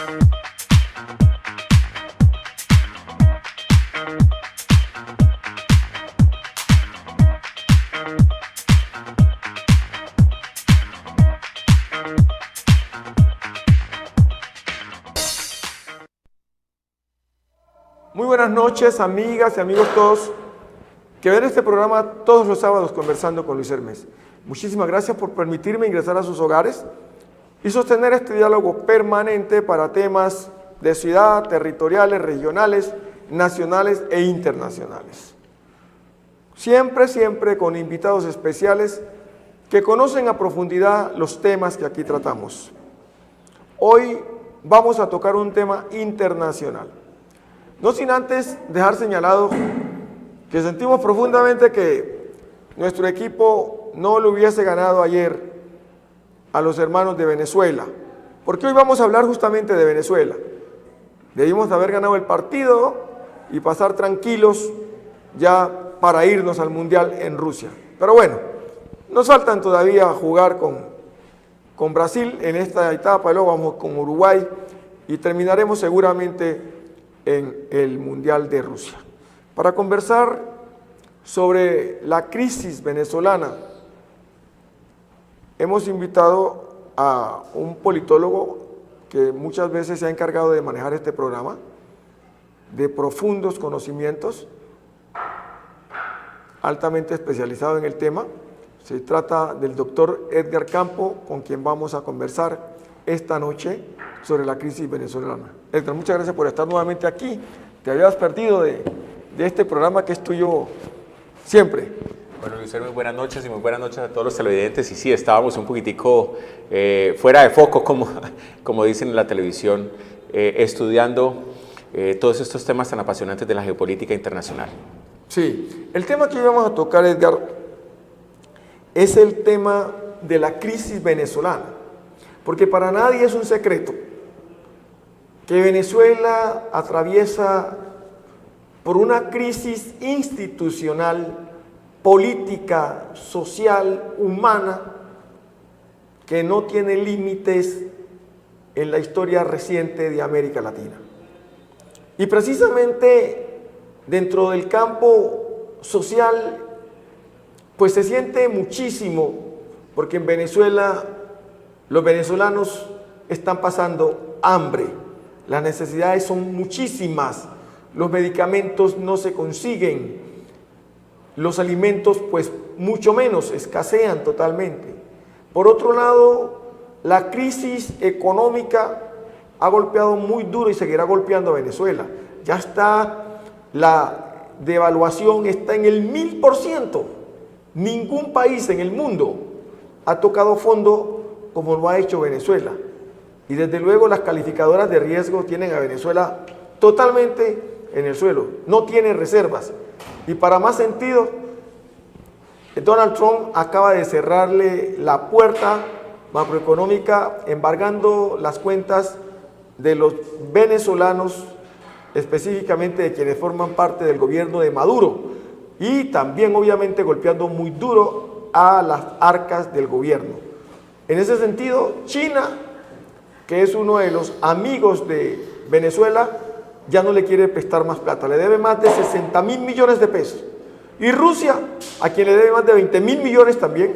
Muy buenas noches, amigas y amigos todos que ven este programa todos los sábados conversando con Luis Hermes. Muchísimas gracias por permitirme ingresar a sus hogares y sostener este diálogo permanente para temas de ciudad, territoriales, regionales, nacionales e internacionales. Siempre con invitados especiales que conocen a profundidad los temas que aquí tratamos. Hoy vamos a tocar un tema internacional. No sin antes dejar señalado que sentimos profundamente que nuestro equipo no le hubiese ganado ayer a los hermanos de Venezuela, porque hoy vamos a hablar justamente de Venezuela. Debimos haber ganado el partido y pasar tranquilos ya para irnos al Mundial en Rusia. Pero bueno, nos faltan todavía jugar con Brasil en esta etapa, luego vamos con Uruguay y terminaremos seguramente en el Mundial de Rusia. Para conversar sobre la crisis venezolana, hemos invitado a un politólogo que muchas veces se ha encargado de manejar este programa, de profundos conocimientos, altamente especializado en el tema. Se trata del doctor Edgar Campo, con quien vamos a conversar esta noche sobre la crisis venezolana. Edgar, muchas gracias por estar nuevamente aquí. Te habías perdido de este programa que es tuyo siempre. Bueno, Luis, muy buenas noches y muy buenas noches a todos los televidentes. Y sí, estábamos un poquitico fuera de foco, como dicen en la televisión, estudiando todos estos temas tan apasionantes de la geopolítica internacional. Sí, el tema que hoy vamos a tocar, Edgar, es el tema de la crisis venezolana, porque para nadie es un secreto que Venezuela atraviesa por una crisis institucional, política, social, humana, que no tiene límites en la historia reciente de América Latina. Y precisamente dentro del campo social, pues se siente muchísimo, porque en Venezuela los venezolanos están pasando hambre, las necesidades son muchísimas, los medicamentos no se consiguen, los alimentos pues mucho menos, escasean totalmente. Por otro lado, la crisis económica ha golpeado muy duro y seguirá golpeando a Venezuela. Ya está, la devaluación está en el 1000%. Ningún país en el mundo ha tocado fondo como lo ha hecho Venezuela. Y desde luego las calificadoras de riesgo tienen a Venezuela totalmente en el suelo, no tiene reservas. Y para más sentido, Donald Trump acaba de cerrarle la puerta macroeconómica, embargando las cuentas de los venezolanos, específicamente de quienes forman parte del gobierno de Maduro, y también obviamente golpeando muy duro a las arcas del gobierno. En ese sentido, China, que es uno de los amigos de Venezuela, ya no le quiere prestar más plata, le debe más de 60.000 millones de pesos. Y Rusia, a quien le debe más de 20.000 millones también,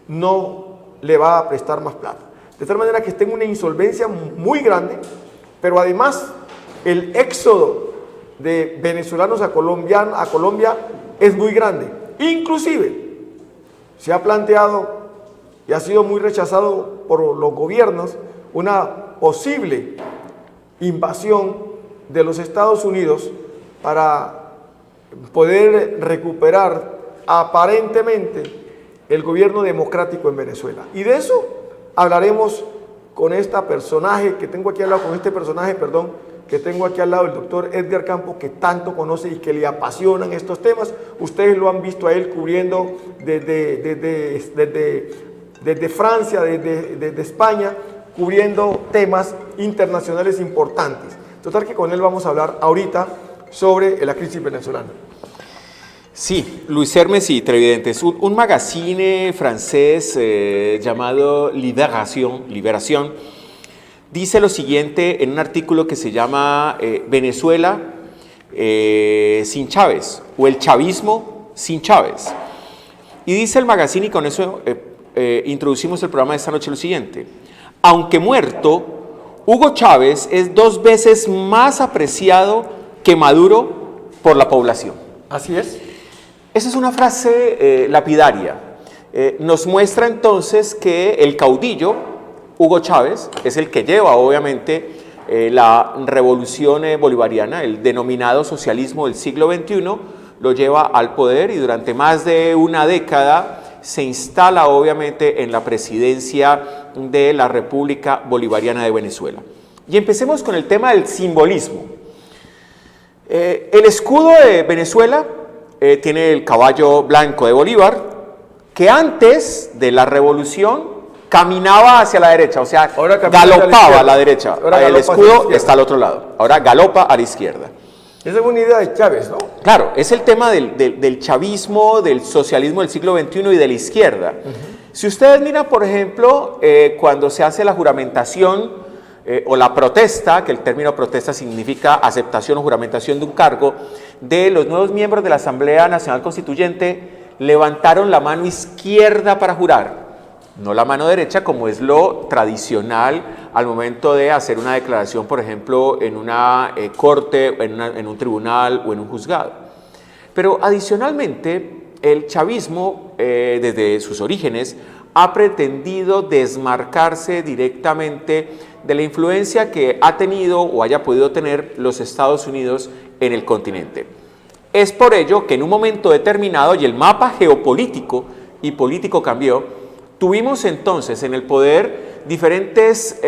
no le va a prestar más plata. De tal manera que está en una insolvencia muy grande, pero además el éxodo de venezolanos a Colombia es muy grande. Inclusive se ha planteado y ha sido muy rechazado por los gobiernos una posible invasión de los Estados Unidos para poder recuperar aparentemente el gobierno democrático en Venezuela. Y de eso hablaremos con este personaje que tengo aquí al lado, el doctor Edgar Campo, que tanto conoce y que le apasionan estos temas. Ustedes lo han visto a él cubriendo desde Francia, desde España, cubriendo temas internacionales importantes. Total que con él vamos a hablar ahorita sobre la crisis venezolana. Sí, Luis Hermes y televidentes, un magazine francés llamado Libération dice lo siguiente en un artículo que se llama Venezuela sin Chávez, o el chavismo sin Chávez. Y dice el magazine, y con eso introducimos el programa de esta noche, lo siguiente: aunque muerto, Hugo Chávez es 2 veces más apreciado que Maduro por la población. Así es. Esa es una frase lapidaria. Nos muestra entonces que el caudillo, Hugo Chávez, es el que lleva obviamente la revolución bolivariana, el denominado socialismo del siglo XXI, lo lleva al poder y durante más de una década se instala obviamente en la presidencia de la República Bolivariana de Venezuela. Y empecemos con el tema del simbolismo. El escudo de Venezuela tiene el caballo blanco de Bolívar, que antes de la revolución caminaba hacia la derecha, o sea, galopaba a la derecha. El escudo está al otro lado, ahora galopa a la izquierda. Esa es una idea de Chávez, ¿no? Claro, es el tema del chavismo, del socialismo del siglo XXI y de la izquierda. Si ustedes miran, por ejemplo, cuando se hace la juramentación o la protesta, que el término protesta significa aceptación o juramentación de un cargo, de los nuevos miembros de la Asamblea Nacional Constituyente, levantaron la mano izquierda para jurar, no la mano derecha, como es lo tradicional al momento de hacer una declaración, por ejemplo, en una corte, en un tribunal o en un juzgado. Pero adicionalmente, el chavismo, desde sus orígenes, ha pretendido desmarcarse directamente de la influencia que ha tenido o haya podido tener los Estados Unidos en el continente. Es por ello que en un momento determinado, y el mapa geopolítico y político cambió, tuvimos entonces en el poder diferentes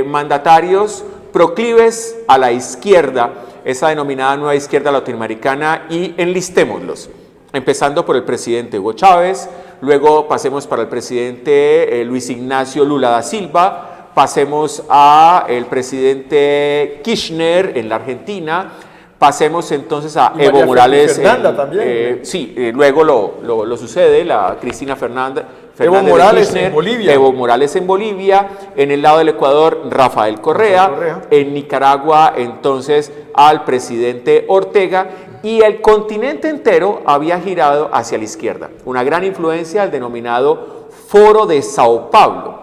mandatarios proclives a la izquierda, esa denominada nueva izquierda latinoamericana, y enlistémoslos, empezando por el presidente Hugo Chávez, luego pasemos para el presidente Luis Ignacio Lula da Silva, pasemos a el presidente Kirchner en la Argentina, pasemos entonces a Evo Morales. Fernanda también. Sí, luego lo sucede, la Cristina Fernández Evo Morales Kirchner, en Bolivia. Evo Morales en Bolivia, en el lado del Ecuador, Rafael Correa, en Nicaragua entonces al presidente Ortega, y el continente entero había girado hacia la izquierda. Una gran influencia al denominado Foro de Sao Paulo.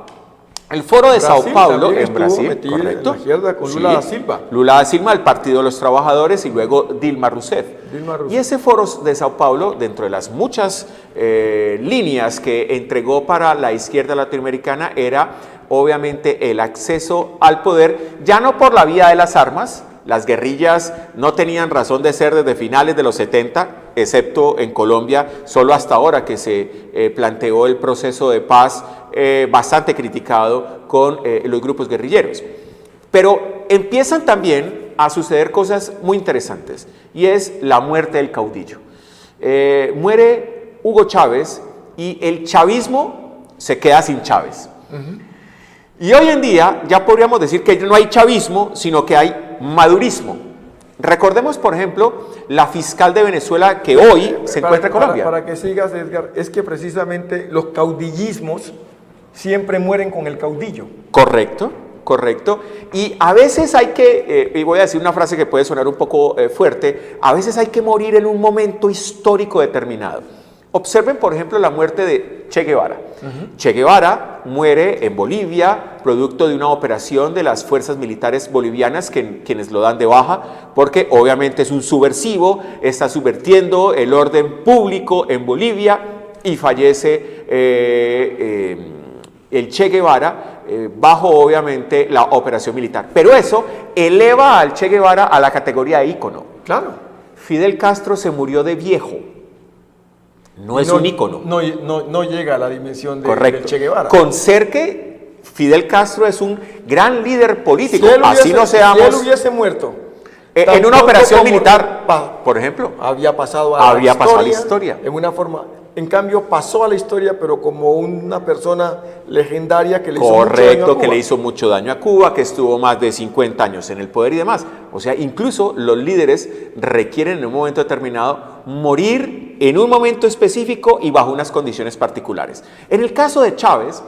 El Foro de Sao Paulo en Brasil, correcto. En la izquierda con Lula da Silva. Lula da Silva, el Partido de los Trabajadores, y luego Dilma Rousseff. Y ese Foro de Sao Paulo, dentro de las muchas líneas que entregó para la izquierda latinoamericana, era obviamente el acceso al poder, ya no por la vía de las armas. Las guerrillas no tenían razón de ser desde finales de los 70, excepto en Colombia, solo hasta ahora que se planteó el proceso de paz bastante criticado con los grupos guerrilleros. Pero empiezan también a suceder cosas muy interesantes, y es la muerte del caudillo. Muere Hugo Chávez y el chavismo se queda sin Chávez. Y hoy en día ya podríamos decir que no hay chavismo, sino que hay madurismo. Recordemos, por ejemplo, la fiscal de Venezuela que hoy se encuentra en Colombia. Para que sigas, Edgar, es que precisamente los caudillismos siempre mueren con el caudillo. Correcto, correcto. Y a veces hay que, y voy a decir una frase que puede sonar un poco fuerte, a veces hay que morir en un momento histórico determinado. Observen, por ejemplo, la muerte de Che Guevara. Che Guevara muere en Bolivia, producto de una operación de las fuerzas militares bolivianas, quienes lo dan de baja, porque obviamente es un subversivo, está subvirtiendo el orden público en Bolivia, y fallece el Che Guevara bajo obviamente la operación militar. Pero eso eleva al Che Guevara a la categoría de ícono. Claro. Fidel Castro se murió de viejo. No es un ícono. No llega a la dimensión del Che Guevara. Con ser que Fidel Castro es un gran líder político. Si él hubiese muerto en una operación militar, por ejemplo, había pasado a la historia. En una forma. En cambio, pasó a la historia, pero como una persona legendaria que le hizo mucho daño a Cuba. Que le hizo mucho daño a Cuba, que estuvo más de 50 años en el poder y demás. O sea, incluso los líderes requieren en un momento determinado morir en un momento específico y bajo unas condiciones particulares. En el caso de Chávez,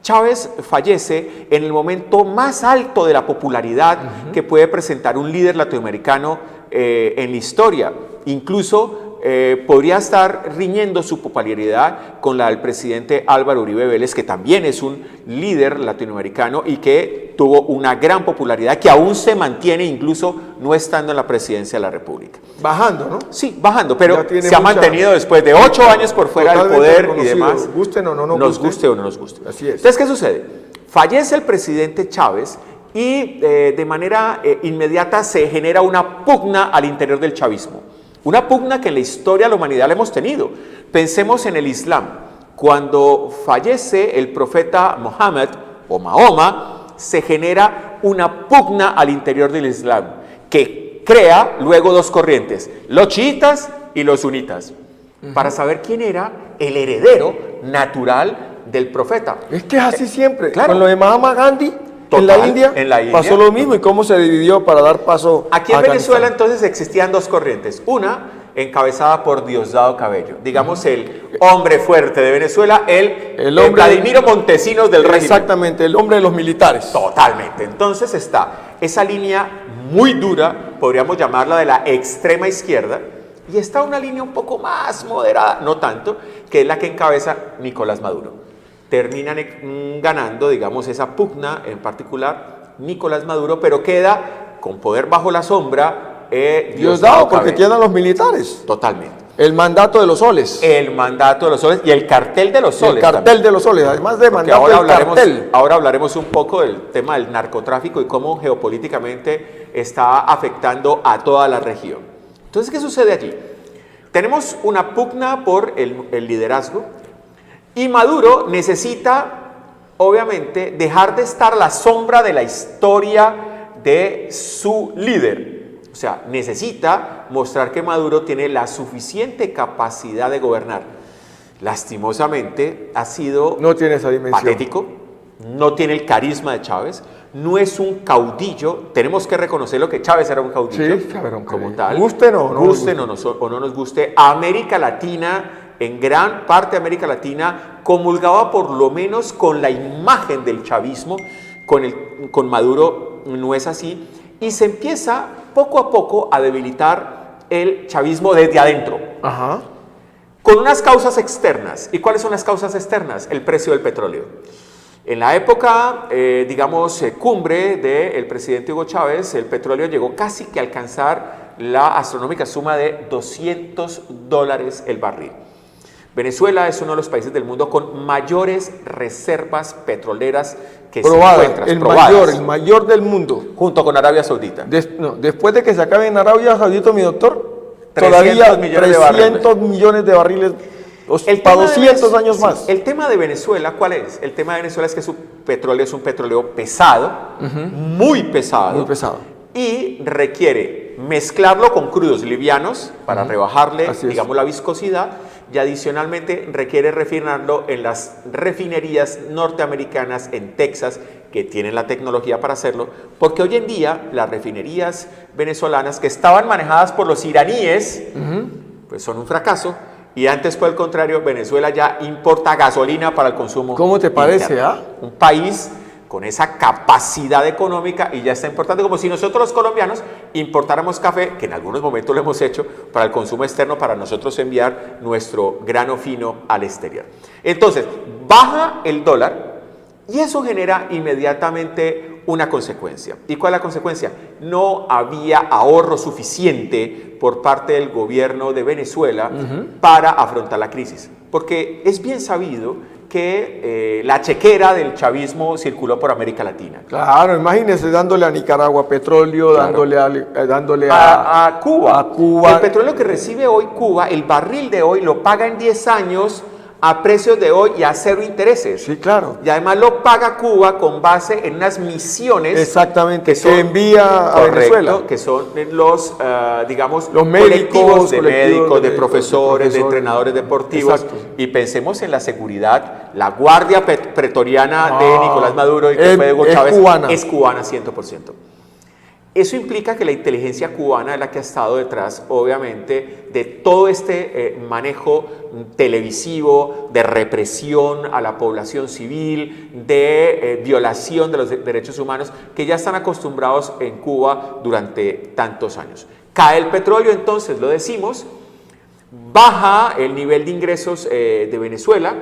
Chávez fallece en el momento más alto de la popularidad que puede presentar un líder latinoamericano en la historia. Incluso podría estar riñendo su popularidad con la del presidente Álvaro Uribe Vélez, que también es un líder latinoamericano y que tuvo una gran popularidad, que aún se mantiene incluso no estando en la presidencia de la República. Bajando, ¿no? Sí, bajando, pero se ha mucha... mantenido después de 8 años por fuera del poder y demás. Gusten o no nos guste o no nos guste. Así es. Entonces, ¿qué sucede? Fallece el presidente Chávez y de manera inmediata se genera una pugna al interior del chavismo. Una pugna que en la historia de la humanidad la hemos tenido. Pensemos en el Islam. Cuando fallece el profeta Mohammed o Mahoma, se genera una pugna al interior del Islam que crea luego dos corrientes, los chiitas y los sunitas, para saber quién era el heredero natural del profeta. Es que es así siempre. Claro. Con lo de Mahatma Gandhi, Total, en la India pasó lo mismo. ¿Y cómo se dividió para dar paso Aquí en Venezuela entonces existían dos corrientes. Una encabezada por Diosdado Cabello, digamos el hombre fuerte de Venezuela, el hombre Vladimiro Montesinos del régimen. Exactamente, el hombre de los militares. Totalmente. Entonces está esa línea muy dura, podríamos llamarla de la extrema izquierda, y está una línea un poco más moderada, no tanto, que es la que encabeza Nicolás Maduro. Terminan ganando, digamos, esa pugna en particular Nicolás Maduro, pero queda con poder bajo la sombra Diosdado, porque quedan los militares. Totalmente. El mandato de los soles. El mandato de los soles y el cartel de los soles. El cartel también de los soles, además de mandato del cartel. Ahora hablaremos un poco del tema del narcotráfico y cómo geopolíticamente está afectando a toda la región. Entonces, ¿qué sucede allí? Tenemos una pugna por el liderazgo. Y Maduro necesita, obviamente, dejar de estar a la sombra de la historia de su líder. O sea, necesita mostrar que Maduro tiene la suficiente capacidad de gobernar. Lastimosamente, ha sido no tiene esa dimensión. Patético, no tiene el carisma de Chávez, no es un caudillo. Tenemos que reconocer lo que Chávez era un caudillo. Sí, Chávez era un caudillo. Como tal. Gusten o no nos guste, América Latina, en gran parte de América Latina, comulgaba por lo menos con la imagen del chavismo. Con Maduro no es así, y se empieza poco a poco a debilitar el chavismo desde adentro. Ajá. Con unas causas externas. ¿Y cuáles son las causas externas? El precio del petróleo. En la época, cumbre del presidente Hugo Chávez, el petróleo llegó casi que a alcanzar la astronómica suma de $200 el barril. Venezuela es uno de los países del mundo con mayores reservas petroleras que probadas, se encuentran. El mayor del mundo. Junto con Arabia Saudita. Después de que se acabe en Arabia Saudita, mi doctor, 300 todavía millones 300 millones de barriles para 200 años más. El tema de Venezuela, ¿cuál es? El tema de Venezuela es que su petróleo es un petróleo pesado, muy pesado. Muy pesado. Y requiere mezclarlo con crudos livianos para rebajarle, digamos, la viscosidad, y adicionalmente requiere refinarlo en las refinerías norteamericanas en Texas, que tienen la tecnología para hacerlo, porque hoy en día las refinerías venezolanas que estaban manejadas por los iraníes, pues son un fracaso, y antes, por el contrario, Venezuela ya importa gasolina para el consumo. ¿Cómo te parece? Un país con esa capacidad económica y ya está importando, como si nosotros los colombianos importáramos café, que en algunos momentos lo hemos hecho, para el consumo externo, para nosotros enviar nuestro grano fino al exterior. Entonces, baja el dólar y eso genera inmediatamente una consecuencia. ¿Y cuál es la consecuencia? No había ahorro suficiente por parte del gobierno de Venezuela para afrontar la crisis, porque es bien sabido que la chequera del chavismo circuló por América Latina. Claro, imagínense dándole a Nicaragua petróleo, claro. dándole a Cuba. A Cuba. El petróleo que recibe hoy Cuba, el barril de hoy, lo paga en 10 años a precios de hoy y a cero intereses. Sí, claro. Y además lo paga Cuba con base en unas misiones. Exactamente, que envía a Venezuela. Que son los, digamos, los colectivos de médicos, de profesores, de entrenadores deportivos. Exacto. Y pensemos en la seguridad. La guardia pretoriana de Nicolás Maduro y que fue de Hugo Chávez cubana. es cubana 100%. Eso implica que la inteligencia cubana es la que ha estado detrás, obviamente, de todo este manejo televisivo, de represión a la población civil, de violación de los derechos humanos, que ya están acostumbrados en Cuba durante tantos años. Cae el petróleo, entonces, lo decimos, baja el nivel de ingresos de Venezuela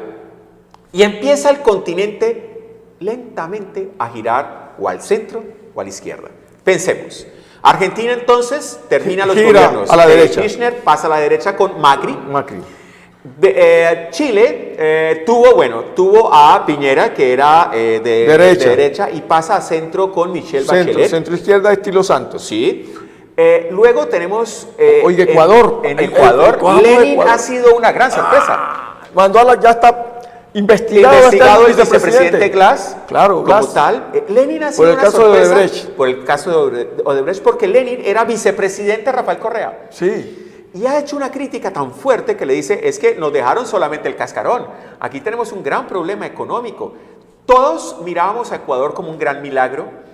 y empieza el continente lentamente a girar o al centro o a la izquierda. Pensemos, Argentina entonces termina los gobiernos a la derecha. Kirchner, pasa a la derecha con Macri. Chile tuvo a Piñera, que era de derecha, y pasa a centro con Michelle Bachelet. Centro izquierda estilo Santos. Sí. Luego tenemos Ecuador. En Ecuador, Lenin ha sido una gran sorpresa. Ya está investigado el vicepresidente Glass, claro, como Glass. Tal. Lenin ha sido una sorpresa de Odebrecht. Por el caso de Odebrecht, porque Lenin era vicepresidente de Rafael Correa. Sí. Y ha hecho una crítica tan fuerte que le dice, es que nos dejaron solamente el cascarón. Aquí tenemos un gran problema económico. Todos mirábamos a Ecuador como un gran milagro.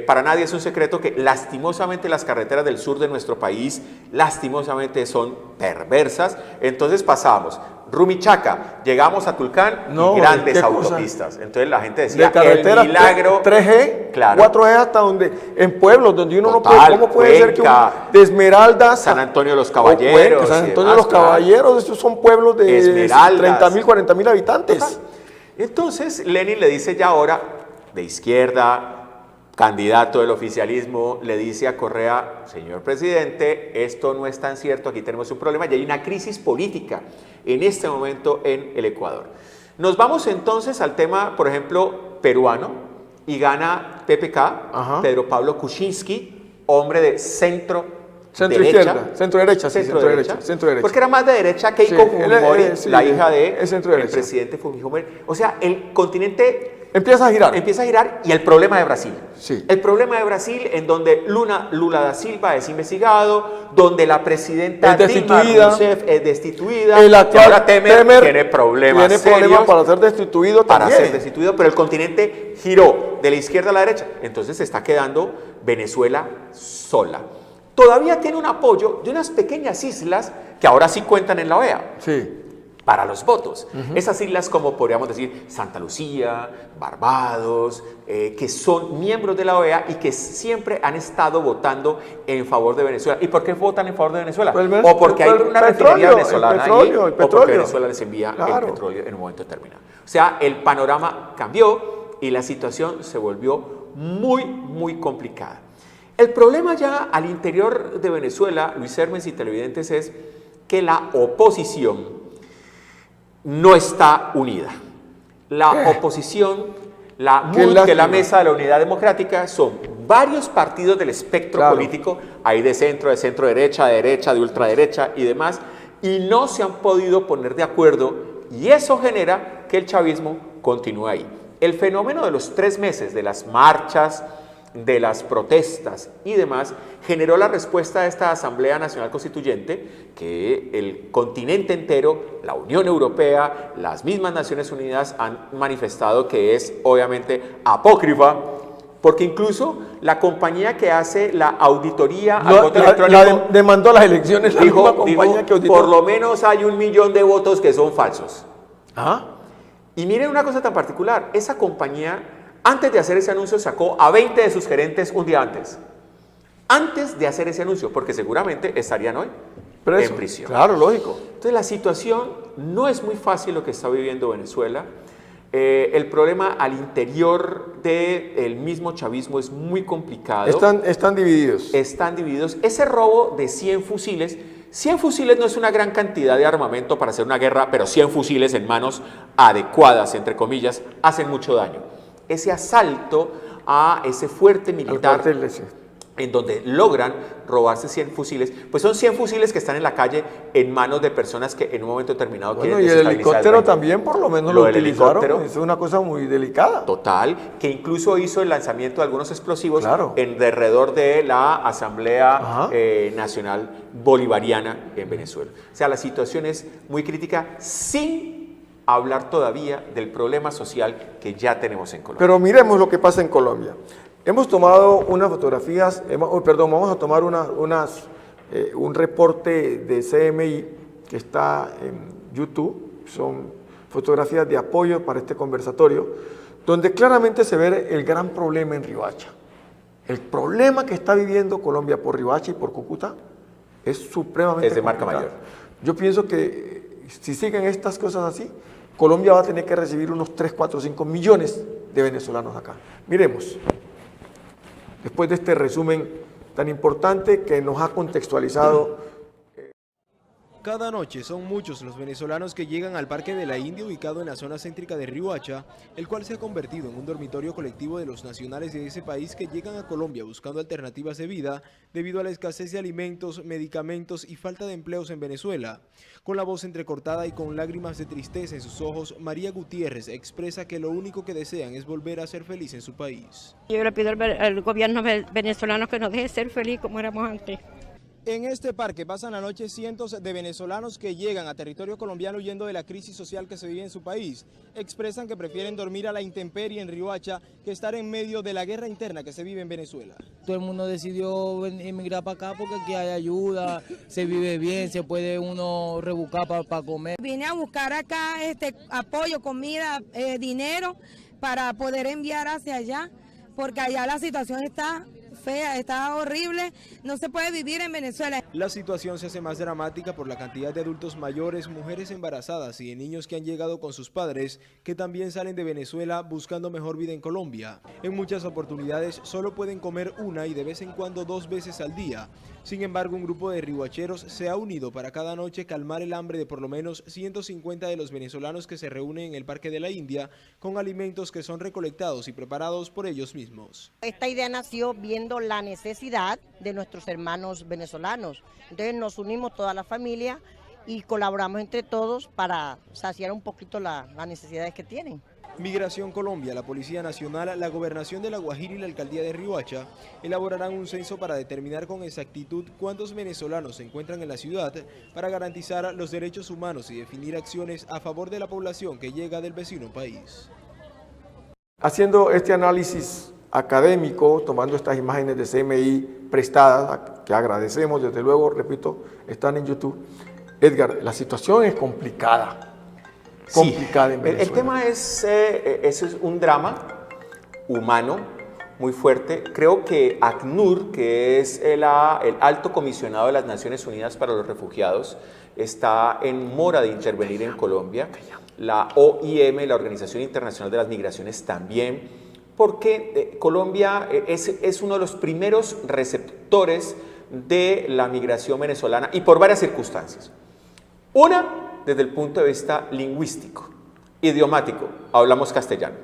Para nadie es un secreto que lastimosamente las carreteras del sur de nuestro país lastimosamente son perversas. Entonces pasamos Rumichaca, llegamos a Tulcán y grandes autopistas. Entonces la gente decía, el milagro 3G, claro, 4G hasta donde, en pueblos donde uno total, no puede, ¿cómo puede ser que de Esmeraldas, San Antonio de los Caballeros, San Antonio de los Caballeros, estos son pueblos de 30.000, 40.000 habitantes. Total. Entonces Lenin le dice ya ahora, de izquierda, candidato del oficialismo, le dice a Correa, señor presidente, esto no es tan cierto, aquí tenemos un problema y hay una crisis política en este momento en el Ecuador. Nos vamos entonces al tema, por ejemplo, peruano, y gana PPK, Pedro Pablo Kuczynski, hombre de centro derecha, centro derecha, porque era más de derecha que Keiko Fujimori, la hija del presidente Fujimori. O sea, el continente empieza a girar y el problema de Brasil. Sí. El problema de Brasil en donde Lula da Silva es investigado, donde la presidenta Dilma Rousseff es destituida, el actual ahora Temer tiene problemas serios para ser destituido pero el continente giró de la izquierda a la derecha. Entonces se está quedando Venezuela sola. Todavía tiene un apoyo de unas pequeñas islas que ahora sí cuentan en la OEA. Sí. Para los votos. Esas islas como podríamos decir Santa Lucía, Barbados, que son miembros de la OEA y que siempre han estado votando en favor de Venezuela. ¿Y por qué votan en favor de Venezuela? O porque hay una refinería venezolana allí, o porque Venezuela les envía el petróleo en un momento determinado. O sea, el panorama cambió y la situación se volvió muy, muy complicada. El problema ya al interior de Venezuela, Luis Hermes y televidentes, es que la oposición no está unida. La oposición, la MUD, que es la Mesa de la Unidad Democrática, son varios partidos del espectro político, hay de centro derecha, de ultraderecha y demás, y no se han podido poner de acuerdo, y eso genera que el chavismo continúe ahí. El fenómeno de los 3 meses de las marchas, de las protestas y demás, generó la respuesta de esta Asamblea Nacional Constituyente que el continente entero, la Unión Europea, las mismas Naciones Unidas han manifestado que es obviamente apócrifa, porque incluso la compañía que hace la auditoría al voto electrónico demandó las elecciones, dijo, por lo menos hay 1 millón de votos que son falsos. Y miren una cosa tan particular, esa compañía antes de hacer ese anuncio sacó a 20 de sus gerentes un día antes de hacer ese anuncio, porque seguramente estarían hoy en prisión. Claro, lógico. Entonces la situación no es muy fácil lo que está viviendo Venezuela. El problema al interior del mismo chavismo es muy complicado. Están divididos. Están divididos. Ese robo de 100 fusiles no es una gran cantidad de armamento para hacer una guerra, pero 100 fusiles en manos adecuadas, entre comillas, hacen mucho daño. Ese asalto a ese fuerte militar en donde logran robarse 100 fusiles, pues son 100 fusiles que están en la calle en manos de personas que en un momento determinado quieren desestabilizar. Y el helicóptero también por lo menos lo utilizaron, es una cosa muy delicada. Total, que incluso hizo el lanzamiento de algunos explosivos en derredor de la Asamblea Nacional Bolivariana en Venezuela. O sea, la situación es muy crítica sin hablar todavía del problema social que ya tenemos en Colombia. Pero miremos lo que pasa en Colombia. Hemos tomado unas fotografías, vamos a tomar un reporte de CMI que está en YouTube, son fotografías de apoyo para este conversatorio, donde claramente se ve el gran problema en Riohacha. El problema que está viviendo Colombia por Riohacha y por Cúcuta es supremamente Es de marca complicado. mayor. Yo pienso que si siguen estas cosas así, Colombia va a tener que recibir unos 3, 4, 5 millones de venezolanos acá. Miremos, después de este resumen tan importante que nos ha contextualizado. Cada noche son muchos los venezolanos que llegan al Parque de la India, ubicado en la zona céntrica de Riohacha, el cual se ha convertido en un dormitorio colectivo de los nacionales de ese país que llegan a Colombia buscando alternativas de vida debido a la escasez de alimentos, medicamentos y falta de empleos en Venezuela. Con la voz entrecortada y con lágrimas de tristeza en sus ojos, María Gutiérrez expresa que lo único que desean es volver a ser feliz en su país. Yo le pido al gobierno venezolano que nos deje ser feliz como éramos antes. En este parque pasan la noche cientos de venezolanos que llegan a territorio colombiano huyendo de la crisis social que se vive en su país. Expresan que prefieren dormir a la intemperie en Riohacha que estar en medio de la guerra interna que se vive en Venezuela. Todo el mundo decidió emigrar para acá porque aquí hay ayuda, se vive bien, se puede uno rebuscar para comer. Vine a buscar acá apoyo, comida, dinero para poder enviar hacia allá, porque allá la situación está fea, está horrible, no se puede vivir en Venezuela. La situación se hace más dramática por la cantidad de adultos mayores, mujeres embarazadas y de niños que han llegado con sus padres, que también salen de Venezuela buscando mejor vida en Colombia. En muchas oportunidades solo pueden comer una y de vez en cuando 2 veces al día. Sin embargo, un grupo de riohacheros se ha unido para cada noche calmar el hambre de por lo menos 150 de los venezolanos que se reúnen en el Parque de la India con alimentos que son recolectados y preparados por ellos mismos. Esta idea nació viendo la necesidad de nuestros hermanos venezolanos. Entonces nos unimos toda la familia y colaboramos entre todos para saciar un poquito las necesidades que tienen. Migración Colombia, la Policía Nacional, la Gobernación de La Guajira y la Alcaldía de Riohacha elaborarán un censo para determinar con exactitud cuántos venezolanos se encuentran en la ciudad para garantizar los derechos humanos y definir acciones a favor de la población que llega del vecino país. Haciendo este análisis académico, tomando estas imágenes de CMI prestadas, que agradecemos, desde luego, repito, están en YouTube. Edgar, la situación es complicada. Complicada en Venezuela. El tema es un drama humano muy fuerte. Creo que ACNUR, que es el alto comisionado de las Naciones Unidas para los Refugiados, está en mora de intervenir en Colombia. La OIM, la Organización Internacional de las Migraciones, también, porque Colombia es uno de los primeros receptores de la migración venezolana y por varias circunstancias. Una, desde el punto de vista lingüístico, idiomático, hablamos castellano.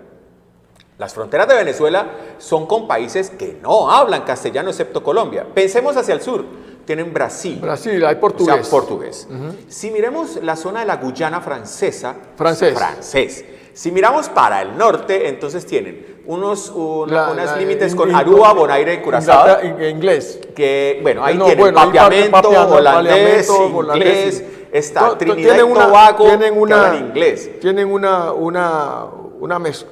Las fronteras de Venezuela son con países que no hablan castellano excepto Colombia. Pensemos hacia el sur, tienen Brasil. Brasil, hay portugués. O sea, portugués. Si miremos la zona de la Guyana francesa, francés. Si miramos para el norte, entonces tienen unos límites con Aruba, Bonaire y Curazao. Inglés. Que, bueno, ahí tienen papiamento, holandés, inglés. Está Trinidad y Tobago, que hablan inglés. Tienen una mezcla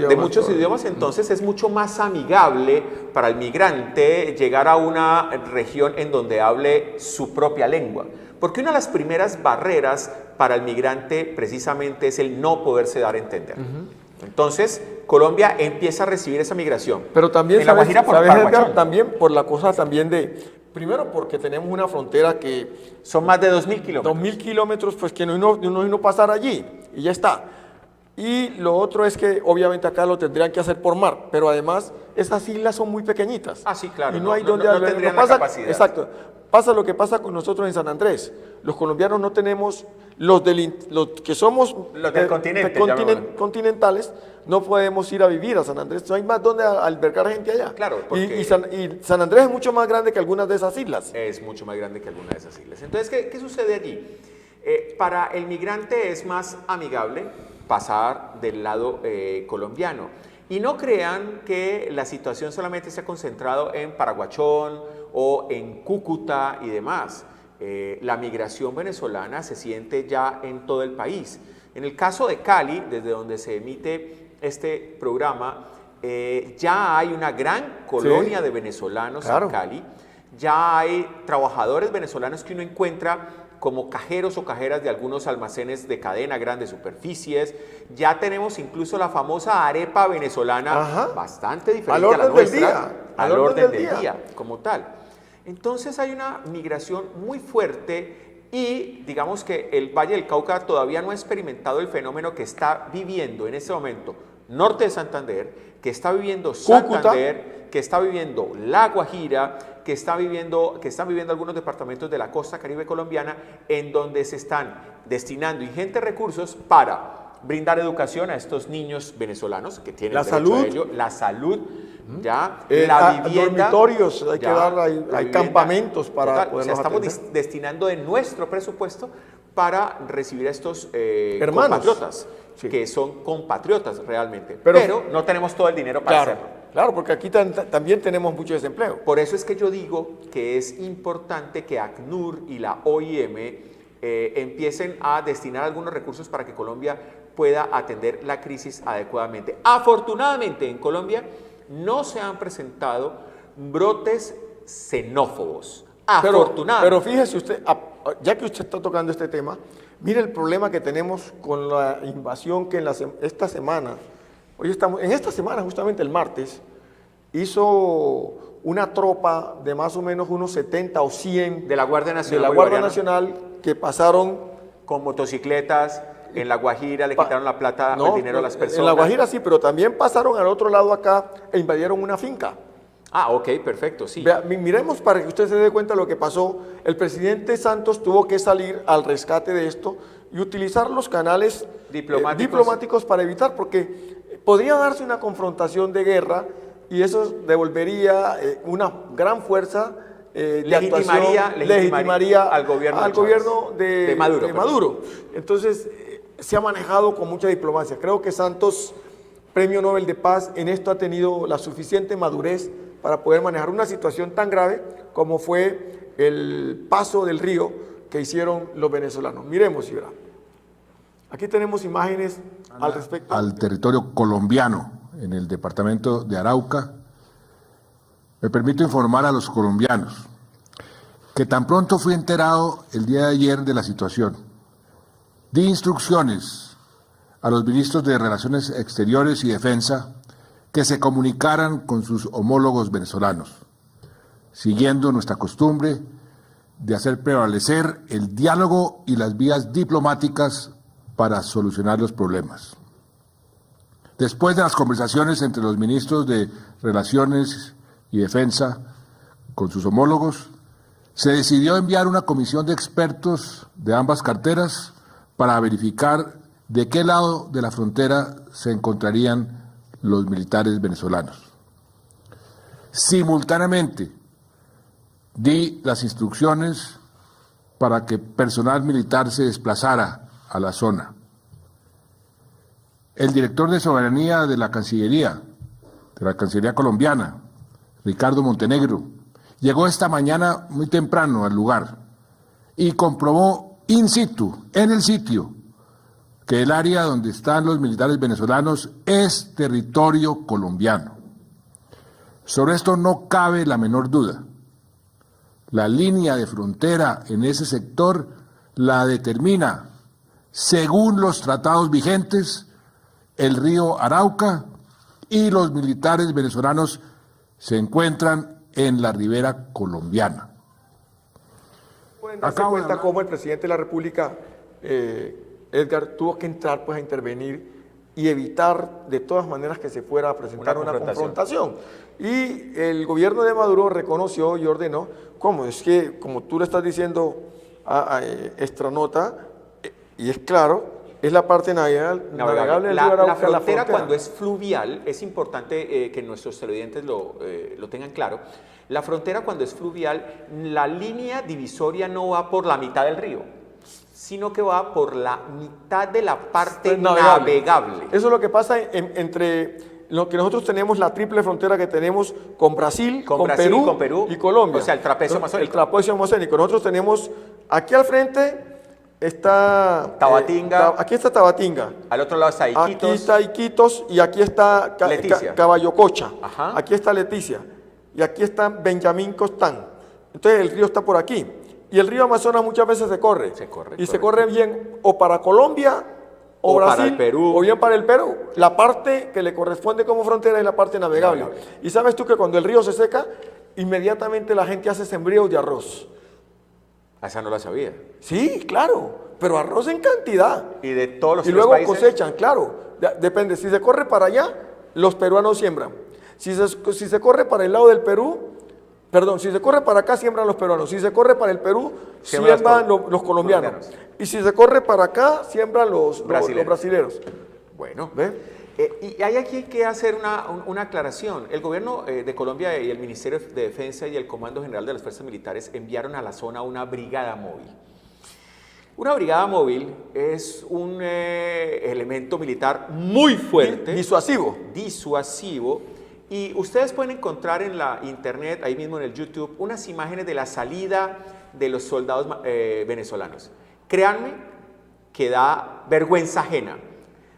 de muchos idiomas, entonces es mucho más amigable para el migrante llegar a una región en donde hable su propia lengua. Porque una de las primeras barreras para el migrante precisamente es el no poderse dar a entender. Entonces, Colombia empieza a recibir esa migración. Pero también, en La Guajira Edgar, también por la cosa también de... Primero porque tenemos una frontera que... Son más de 2.000 kilómetros. 2.000 kilómetros, pues que no pasar allí y ya está. Y lo otro es que obviamente acá lo tendrían que hacer por mar, pero además esas islas son muy pequeñitas. Ah, sí, claro. Y no hay donde... No tendrían la capacidad. Exacto. Pasa lo que pasa con nosotros en San Andrés. Los colombianos no tenemos, los que somos los del continentales, no podemos ir a vivir a San Andrés. No hay más donde albergar gente allá. Claro, porque y San Andrés es mucho más grande que algunas de esas islas. Es mucho más grande que algunas de esas islas. Entonces, ¿qué sucede allí? Para el migrante es más amigable pasar del lado colombiano. Y no crean que la situación solamente se ha concentrado en Paraguachón o en Cúcuta y demás. La migración venezolana se siente ya en todo el país. En el caso de Cali, desde donde se emite este programa, ya hay una gran colonia de venezolanos claro. en Cali, ya hay trabajadores venezolanos que uno encuentra como cajeros o cajeras de algunos almacenes de cadena, grandes superficies. Ya tenemos incluso la famosa arepa venezolana, Ajá. bastante diferente Al a la orden del nuestra, día. al orden del día, como tal. Entonces hay una migración muy fuerte y digamos que el Valle del Cauca todavía no ha experimentado el fenómeno que está viviendo en este momento norte de Santander, que está viviendo Santander, que está viviendo La Guajira, que están viviendo algunos departamentos de la costa caribe colombiana, en donde se están destinando ingentes recursos para brindar educación a estos niños venezolanos que tienen la derecho salud, a ello, la salud, ya, la vivienda, dormitorios, hay ya, que dar, hay vivienda, campamentos para total, poderlos estamos atender. destinando de nuestro presupuesto para recibir a estos hermanos, compatriotas, sí, que son compatriotas realmente, pero no tenemos todo el dinero para claro, hacerlo. Claro, porque aquí también tenemos mucho desempleo. Por eso es que yo digo que es importante que ACNUR y la OIM empiecen a destinar algunos recursos para que Colombia pueda atender la crisis adecuadamente. Afortunadamente en Colombia no se han presentado brotes xenófobos. Afortunadamente. Pero fíjese usted, ya que usted está tocando este tema, mire el problema que tenemos con la invasión que esta semana, en esta semana, justamente el martes, hizo una tropa de más o menos unos 70 o 100 de la Guardia Nacional, de la Guardia Nacional que pasaron con motocicletas. En La Guajira le quitaron la plata, el dinero a las personas. En La Guajira sí, pero también pasaron al otro lado acá e invadieron una finca. Ah, ok, perfecto, sí. Miremos para que usted se dé cuenta de lo que pasó. El presidente Santos tuvo que salir al rescate de esto y utilizar los canales diplomáticos para evitar, porque podría darse una confrontación de guerra y eso devolvería una gran fuerza legitimaría al gobierno de Maduro. Entonces, se ha manejado con mucha diplomacia. Creo que Santos, Premio Nobel de Paz, en esto ha tenido la suficiente madurez para poder manejar una situación tan grave como fue el paso del río que hicieron los venezolanos. Miremos, y verá. Aquí tenemos imágenes al respecto. Al territorio colombiano, en el departamento de Arauca, me permito informar a los colombianos que tan pronto fui enterado el día de ayer de la situación, di instrucciones a los ministros de Relaciones Exteriores y Defensa que se comunicaran con sus homólogos venezolanos, siguiendo nuestra costumbre de hacer prevalecer el diálogo y las vías diplomáticas para solucionar los problemas. Después de las conversaciones entre los ministros de Relaciones y Defensa con sus homólogos, se decidió enviar una comisión de expertos de ambas carteras para verificar de qué lado de la frontera se encontrarían los militares venezolanos. Simultáneamente, di las instrucciones para que personal militar se desplazara a la zona. El director de Soberanía de la Cancillería colombiana, Ricardo Montenegro, llegó esta mañana muy temprano al lugar y comprobó in situ, en el sitio, que el área donde están los militares venezolanos es territorio colombiano. Sobre esto no cabe la menor duda. La línea de frontera en ese sector la determina, según los tratados vigentes, el río Arauca, y los militares venezolanos se encuentran en la ribera colombiana. Pueden darse cuenta cómo el presidente de la República, Edgar, tuvo que entrar pues a intervenir y evitar de todas maneras que se fuera a presentar una confrontación. Y el gobierno de Maduro reconoció y ordenó, ¿cómo? Es que, como tú le estás diciendo a esta nota, y es claro, es la parte navegable del río Arauca. La frontera cuando es fluvial, es importante que nuestros televidentes lo tengan claro, la frontera cuando es fluvial, la línea divisoria no va por la mitad del río, sino que va por la mitad de la parte navegable. Eso es lo que pasa entre lo que nosotros tenemos, la triple frontera que tenemos con Brasil, con Perú y Colombia. O sea, el trapecio amazónico. El trapecio amazónico. Nosotros tenemos aquí al frente está Tabatinga. aquí está Tabatinga. Al otro lado está Iquitos. Aquí está Iquitos y aquí está Leticia. Caballococha. Ajá. Aquí está Leticia y aquí está Benjamín Costán. Entonces el río está por aquí. Y el río Amazonas muchas veces se corre. Y correcto. se corre bien o para Colombia o para Brasil, el Perú. o bien para el Perú. La parte que le corresponde como frontera es la parte navegable. Y sabes tú que cuando el río se seca, inmediatamente la gente hace sembríos de arroz. Esa no la sabía. Sí, claro, pero arroz en cantidad. Y de todos los Y tres luego países. cosechan, claro. Depende, si se corre para allá, los peruanos siembran. Si se corre para el lado del Perú, perdón, si se corre para acá, siembran los peruanos. Si se corre para el Perú, siembran los colombianos. Y si se corre para acá, siembran los brasileros. Bueno, ¿Ve? y hay aquí que hacer una aclaración. El gobierno de Colombia y el Ministerio de Defensa y el Comando General de las Fuerzas Militares enviaron a la zona una brigada móvil. Una brigada móvil es un elemento militar muy fuerte. Disuasivo. Y ustedes pueden encontrar en la internet, ahí mismo en el YouTube, unas imágenes de la salida de los soldados venezolanos. Créanme que da vergüenza ajena.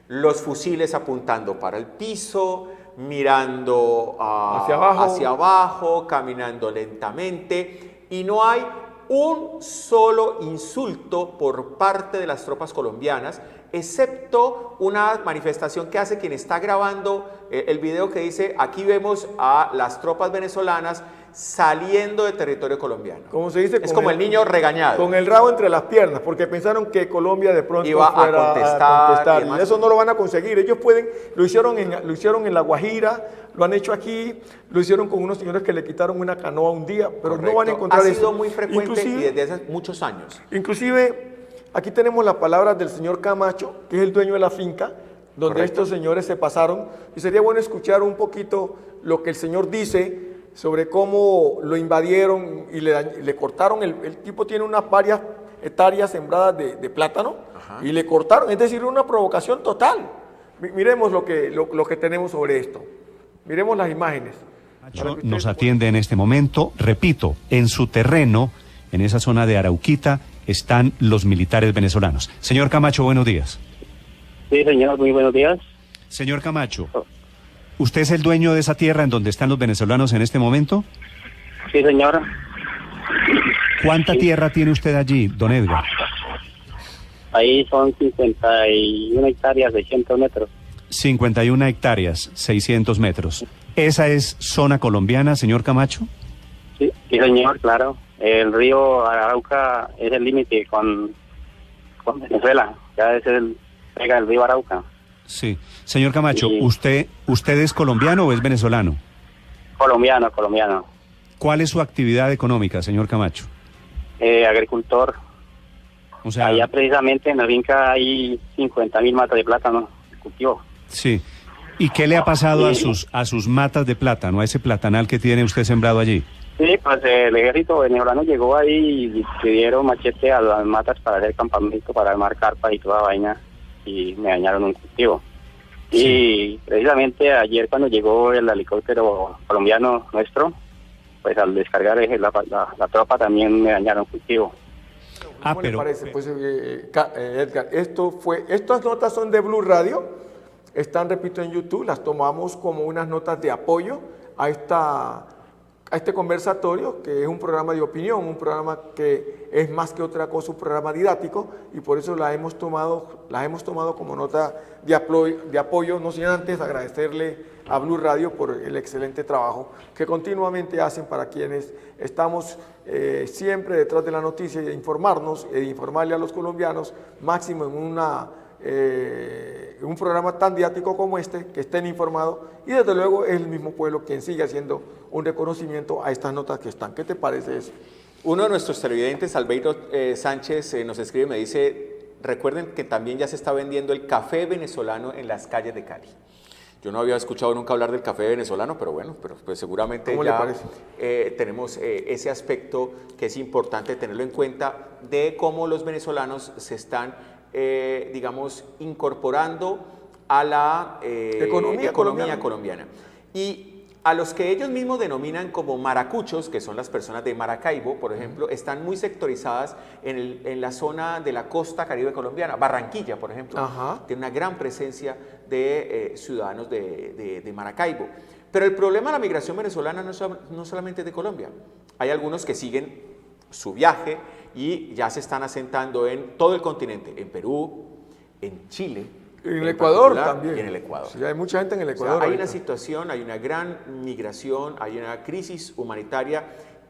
Los fusiles apuntando para el piso, mirando hacia abajo, caminando lentamente, y no hay un solo insulto por parte de las tropas colombianas, excepto una manifestación que hace quien está grabando el video que dice: aquí vemos a las tropas venezolanas saliendo de territorio colombiano. Como se dice, es como el niño regañado. Con el rabo entre las piernas, porque pensaron que Colombia de pronto iba fuera a contestar. Y eso no lo van a conseguir. Ellos pueden, lo hicieron en La Guajira, lo han hecho aquí, lo hicieron con unos señores que le quitaron una canoa un día, pero Correcto. no van a encontrar eso. Ha sido muy frecuente y desde hace muchos años. Inclusive, aquí tenemos las palabras del señor Camacho, que es el dueño de la finca, donde Correcto. estos señores se pasaron. Y sería bueno escuchar un poquito lo que el señor dice sobre cómo lo invadieron y le cortaron. El tipo tiene unas varias hectáreas sembradas de plátano. Ajá. Y le cortaron, es decir, una provocación total. Miremos lo que tenemos sobre esto. Miremos las imágenes. Nos atiende en este momento, repito, en su terreno, en esa zona de Arauquita, están los militares venezolanos. Señor Camacho, buenos días. Sí, señor, muy buenos días. Señor Camacho, ¿usted es el dueño de esa tierra en donde están los venezolanos en este momento? Sí, señor. ¿Cuánta tierra tiene usted allí, don Edgar? Ahí son 51 hectáreas, 600 metros. 51 hectáreas, 600 metros. ¿Esa es zona colombiana, señor Camacho? Sí, señor, claro. El río Arauca es el límite con Venezuela. Ya pega el río Arauca. Sí. Señor Camacho, Sí. ¿usted es colombiano o es venezolano? Colombiano. ¿Cuál es su actividad económica, señor Camacho? Agricultor. O sea, allá precisamente en la finca hay 50.000 matas de plátano de cultivo. Sí. ¿Y qué le ha pasado a sus matas de plátano, a ese platanal que tiene usted sembrado allí? Sí, pues el ejército venezolano llegó ahí y le dieron machete a las matas para hacer campamento, para armar carpas y toda vaina, y me dañaron un cultivo. Sí. Y precisamente ayer cuando llegó el helicóptero colombiano nuestro, pues al descargar la tropa también me dañaron cultivo. ¿Cómo le parece? Pues, Edgar, estas notas son de Blue Radio, están, repito, en YouTube, las tomamos como unas notas de apoyo a este conversatorio, que es un programa de opinión, un programa que es más que otra cosa, un programa didáctico, y por eso las hemos tomado como nota de apoyo, no sin antes agradecerle a Blue Radio por el excelente trabajo que continuamente hacen para quienes estamos siempre detrás de la noticia y de informarnos e informarle a los colombianos, máximo en un programa tan didáctico como este, que estén informados, y desde luego es el mismo pueblo quien sigue haciendo un reconocimiento a estas notas que están. ¿Qué te parece eso? Uno de nuestros televidentes, Albeiro Sánchez, nos escribe y me dice: recuerden que también ya se está vendiendo el café venezolano en las calles de Cali. Yo no había escuchado nunca hablar del café venezolano, pero bueno, pues seguramente ya tenemos ese aspecto que es importante tenerlo en cuenta, de cómo los venezolanos se están, digamos, incorporando a la economía colombiana. Y a los que ellos mismos denominan como maracuchos, que son las personas de Maracaibo, por ejemplo, están muy sectorizadas en la zona de la costa caribe colombiana. Barranquilla, por ejemplo, tiene una gran presencia de ciudadanos de Maracaibo. Pero el problema de la migración venezolana no solamente es de Colombia. Hay algunos que siguen su viaje y ya se están asentando en todo el continente, en Perú, en Chile, en el Ecuador también. Y en el Ecuador. Sí, hay mucha gente en el Ecuador. O sea, hay ahorita. una situación, hay una gran migración, hay una crisis humanitaria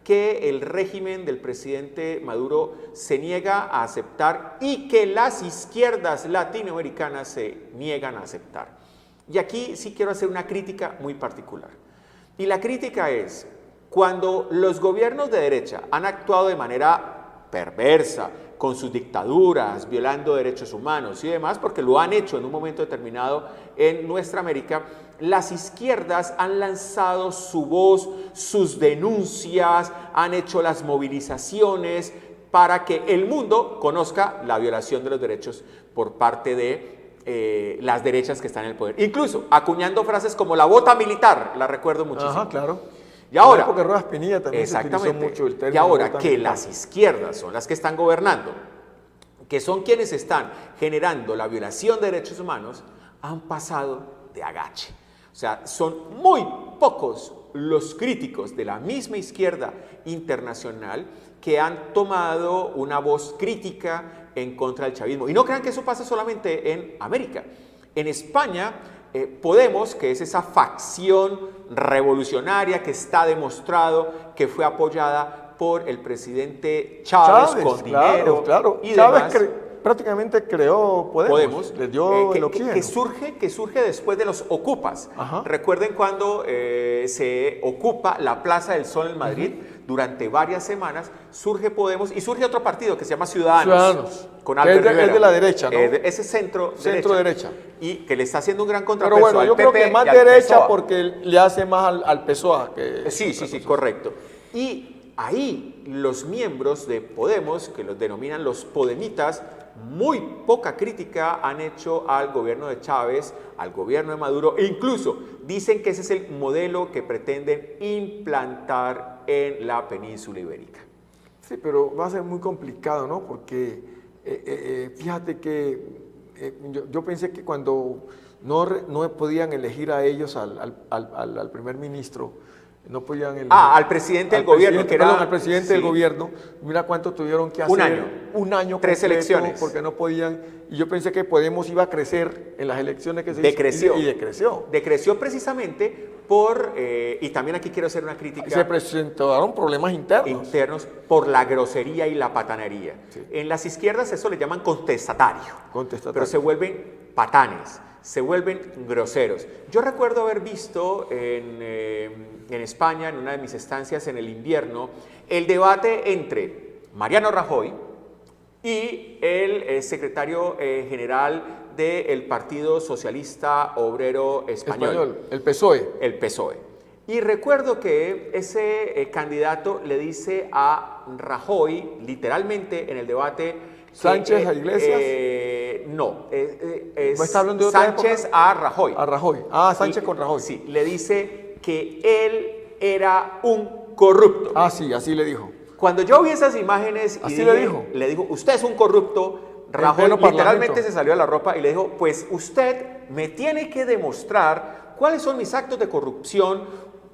que el régimen del presidente Maduro se niega a aceptar y que las izquierdas latinoamericanas se niegan a aceptar. Y aquí sí quiero hacer una crítica muy particular. Y la crítica es, cuando los gobiernos de derecha han actuado de manera perversa, con sus dictaduras, violando derechos humanos y demás, porque lo han hecho en un momento determinado en nuestra América, las izquierdas han lanzado su voz, sus denuncias, han hecho las movilizaciones para que el mundo conozca la violación de los derechos por parte de las derechas que están en el poder. Incluso acuñando frases como la bota militar, la recuerdo muchísimo. Ajá, claro. Y ahora, porque Rojas Pinilla también se utilizó mucho el término. Y ahora bota que militar. las izquierdas son las que están gobernando, que son quienes están generando la violación de derechos humanos, han pasado de agache. O sea, son muy pocos los críticos de la misma izquierda internacional que han tomado una voz crítica en contra del chavismo. Y no crean que eso pasa solamente en América. En España, Podemos, que es esa facción revolucionaria que está demostrado que fue apoyada por el presidente Chávez con dinero y Chávez demás. Prácticamente creó Podemos, le dio el oxígeno. Que surge después de los ocupas. Recuerden cuando se ocupa la Plaza del Sol en Madrid, durante varias semanas, surge Podemos y surge otro partido que se llama Ciudadanos. Con Albert Rivera. Es de la derecha, ¿no? Ese centro derecha. Y que le está haciendo un gran contrapeso. Pero bueno, yo creo que más derecha porque le hace más al PSOE. Sí, correcto. Y ahí los miembros de Podemos, que los denominan los podemitas, muy poca crítica han hecho al gobierno de Chávez, al gobierno de Maduro, e incluso dicen que ese es el modelo que pretenden implantar en la península ibérica. Sí, pero va a ser muy complicado, ¿no? Porque fíjate que yo pensé que cuando no podían elegir a ellos al primer ministro, no podían elegir al presidente del gobierno, al presidente del gobierno, mira cuánto tuvieron que hacer. Un año 3 elecciones. Porque no podían, y yo pensé que Podemos iba a crecer en las elecciones que se hizo. Y decreció. Decreció precisamente por, y también aquí quiero hacer una crítica. Se presentaron problemas internos. Por la grosería y la patanería. Sí. En las izquierdas eso le llaman contestatario. Pero se vuelven patanes. Se vuelven groseros. Yo recuerdo haber visto en España, en una de mis estancias en el invierno, el debate entre Mariano Rajoy y el secretario general del Partido Socialista Obrero Español. El PSOE. El PSOE. Y recuerdo que ese candidato le dice a Rajoy, literalmente en el debate, ¿Sánchez a Iglesias? No, ¿está hablando de Sánchez a Rajoy. A Rajoy. Sánchez con Rajoy. Sí, le dice que él era un corrupto. Sí, así le dijo. Cuando yo vi esas imágenes le dijo, usted es un corrupto, Rajoy literalmente se salió de la ropa y le dijo, pues usted me tiene que demostrar cuáles son mis actos de corrupción,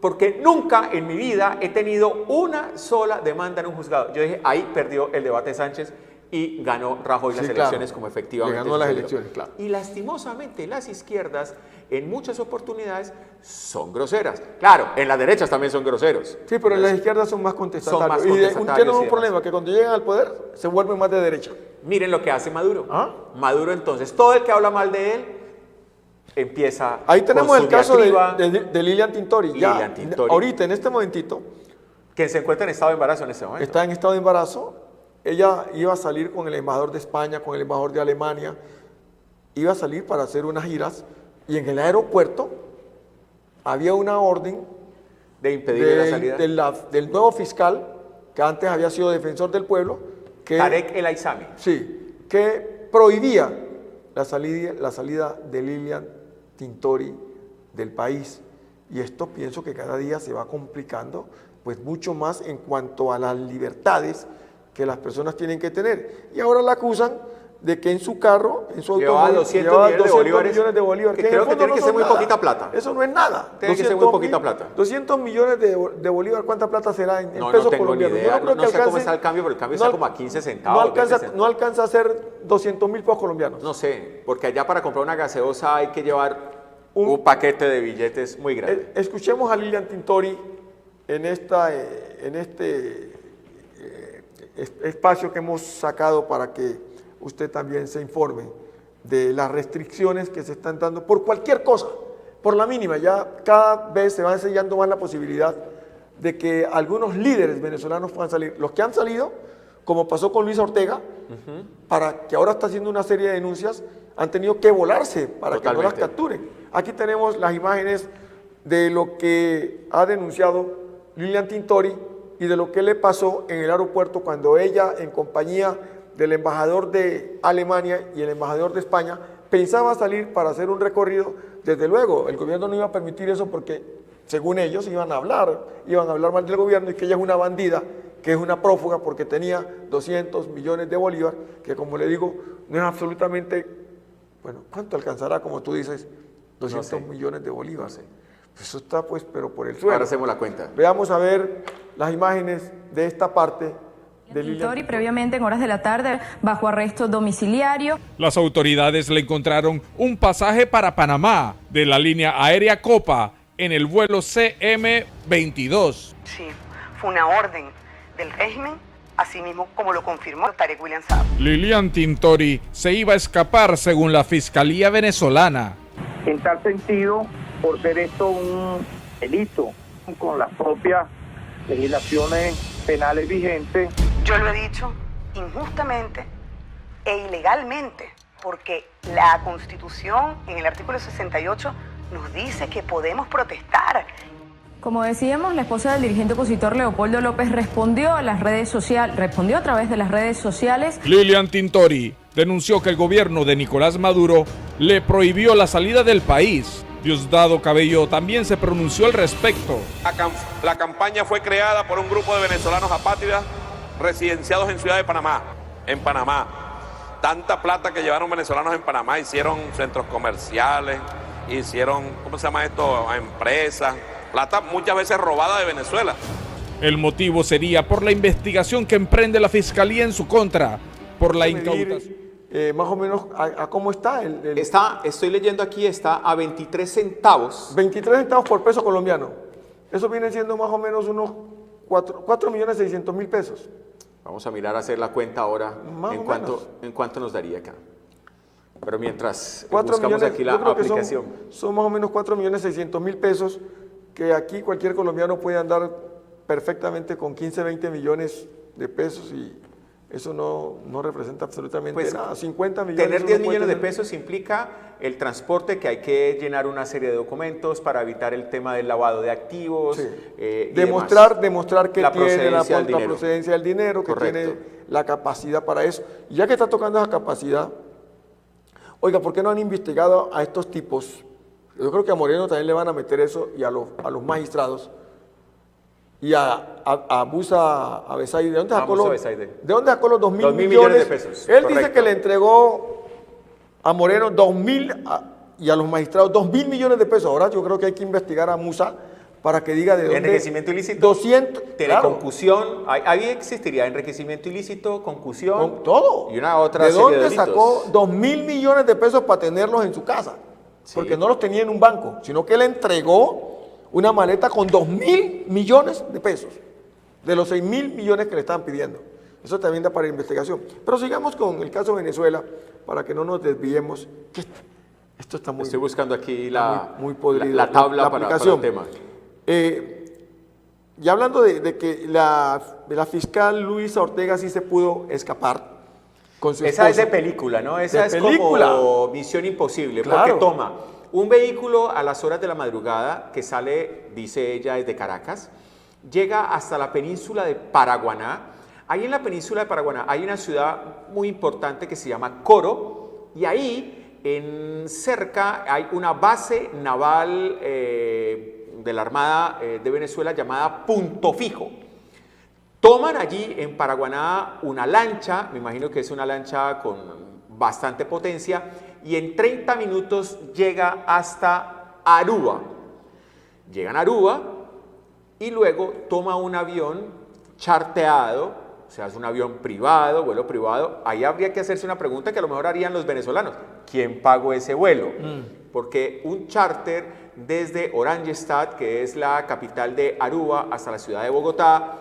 porque nunca en mi vida he tenido una sola demanda en un juzgado. Yo dije, ahí perdió el debate Sánchez y ganó Rajoy las elecciones, como efectivamente ganó las elecciones, claro. Y lastimosamente las izquierdas en muchas oportunidades son groseras. Claro, en las derechas también son groseros. Sí, pero en las izquierdas son más contestatarios. Y tienen un problema, que cuando llegan al poder se vuelven más de derecha. Miren lo que hace Maduro. Maduro entonces, todo el que habla mal de él empieza. Ahí tenemos el caso de Lilian Tintori. Ahorita, en este momentito. Que se encuentra en estado de embarazo en este momento. Está en estado de embarazo. Ella iba a salir con el embajador de España, con el embajador de Alemania. Iba a salir para hacer unas giras. Y en el aeropuerto había una orden de impedir la salida del nuevo fiscal, que antes había sido defensor del pueblo. Tarek El Aizami. Sí, que prohibía la salida de Lilian Tintori del país. Y esto pienso que cada día se va complicando, pues mucho más en cuanto a las libertades que las personas tienen que tener. Y ahora la acusan de que en su carro, en su llevaba automóvil, 200 llevaba millones de bolívares, millones de bolívares. que creo que tiene que ser muy nada. poquita plata. Eso no es nada. Tiene que ser muy poquita plata. 200 millones de bolívares, ¿cuánta plata será en No, pesos no tengo colombianos? ni idea. Yo creo No que sé cómo alcance- está el cambio, pero el cambio no está al- como a 15 centavos. no alcanza a ser 200.000 pesos colombianos. No sé, porque allá para comprar una gaseosa hay que llevar un paquete de billetes muy grande. Escuchemos a Lilian Tintori en este espacio que hemos sacado para que usted también se informe de las restricciones que se están dando por cualquier cosa, por la mínima. Ya cada vez se va enseñando más la posibilidad de que algunos líderes venezolanos puedan salir. Los que han salido, como pasó con Luis Ortega, para que ahora está haciendo una serie de denuncias, han tenido que volarse para que no las capturen. Aquí tenemos las imágenes de lo que ha denunciado Lilian Tintori y de lo que le pasó en el aeropuerto cuando ella, en compañía del embajador de Alemania y el embajador de España, pensaba salir para hacer un recorrido. Desde luego, el gobierno no iba a permitir eso porque, según ellos, iban a hablar mal del gobierno y que ella es una bandida, que es una prófuga porque tenía 200 millones de bolívares, que como le digo, no es absolutamente, bueno, ¿cuánto alcanzará, como tú dices? 200 millones de bolívares. Eso está pues, pero por el suelo. Ahora hacemos la cuenta. Veamos a ver las imágenes de esta parte de Lilian Tintori, previamente en horas de la tarde, bajo arresto domiciliario. Las autoridades le encontraron un pasaje para Panamá de la línea aérea Copa en el vuelo CM22. Sí, fue una orden del régimen, así mismo como lo confirmó Tarek William Saab. Lilian Tintori se iba a escapar según la Fiscalía venezolana. En tal sentido, por ser esto un delito con las propias legislaciones penales vigentes. Yo lo he dicho injustamente e ilegalmente, porque la Constitución en el artículo 68 nos dice que podemos protestar. Como decíamos, la esposa del dirigente opositor Leopoldo López respondió a través de las redes sociales. Lilian Tintori denunció que el gobierno de Nicolás Maduro le prohibió la salida del país. Diosdado Cabello también se pronunció al respecto. La campaña fue creada por un grupo de venezolanos apátridas residenciados en Ciudad de Panamá, en Panamá. Tanta plata que llevaron venezolanos en Panamá, hicieron centros comerciales, hicieron, ¿cómo se llama esto?, empresas, plata muchas veces robada de Venezuela. El motivo sería por la investigación que emprende la Fiscalía en su contra, por la incautación. Más o menos, ¿a cómo está? Estoy leyendo aquí, está a 23 centavos. 23 centavos por peso colombiano. Eso viene siendo más o menos unos 4.600.000 pesos. Vamos a mirar a hacer la cuenta ahora en cuánto nos daría acá. Pero mientras buscamos aquí la aplicación. Son más o menos 4.600.000 pesos que aquí cualquier colombiano puede andar perfectamente con 15, 20 millones de pesos y eso no representa absolutamente nada. 50 millones. Tener 10 millones de pesos implica el transporte, que hay que llenar una serie de documentos para evitar el tema del lavado de activos. Sí. Demostrar que tiene la procedencia del dinero, que Correcto. tiene la capacidad para eso. Y ya que está tocando esa capacidad, oiga, ¿por qué no han investigado a estos tipos? Yo creo que a Moreno también le van a meter eso y a los magistrados. Y a Musa Abesaide, ¿de dónde sacó los 2.000 millones de pesos? Él dice que le entregó a Moreno 2.000 y a los magistrados 2.000 millones de pesos. Ahora yo creo que hay que investigar a Musa para que diga de dónde. Enriquecimiento ilícito. 200. Teleconcusión. Ahí existiría enriquecimiento ilícito, concusión. Con todo. Y una otra ¿De serie dónde de delitos. sacó 2.000 millones de pesos para tenerlos en su casa? Sí. Porque no los tenía en un banco, sino que él entregó una maleta con 2.000 millones de pesos, de los 6.000 millones que le estaban pidiendo. Eso también da para investigación. Pero sigamos con el caso de Venezuela, para que no nos desviemos. Que esto está muy... Estoy buscando aquí muy podrido, la tabla para el tema. Y hablando de que la fiscal Luisa Ortega sí se pudo escapar con su Esa esposo. es de película, ¿no? Esa es película. como Misión Imposible, Claro. porque toma un vehículo a las horas de la madrugada que sale, dice ella, desde Caracas, llega hasta la península de Paraguaná. Ahí en la península de Paraguaná hay una ciudad muy importante que se llama Coro, y ahí cerca hay una base naval de de la Armada de Venezuela llamada Punto Fijo. Toman allí en Paraguaná una lancha, me imagino que es una lancha con bastante potencia, y en 30 minutos llega hasta Aruba. Llegan a Aruba y luego toma un avión charteado, o sea, es un avión privado, vuelo privado. Ahí habría que hacerse una pregunta que a lo mejor harían los venezolanos. ¿Quién pagó ese vuelo? Porque un charter desde Oranjestad, que es la capital de Aruba, hasta la ciudad de Bogotá,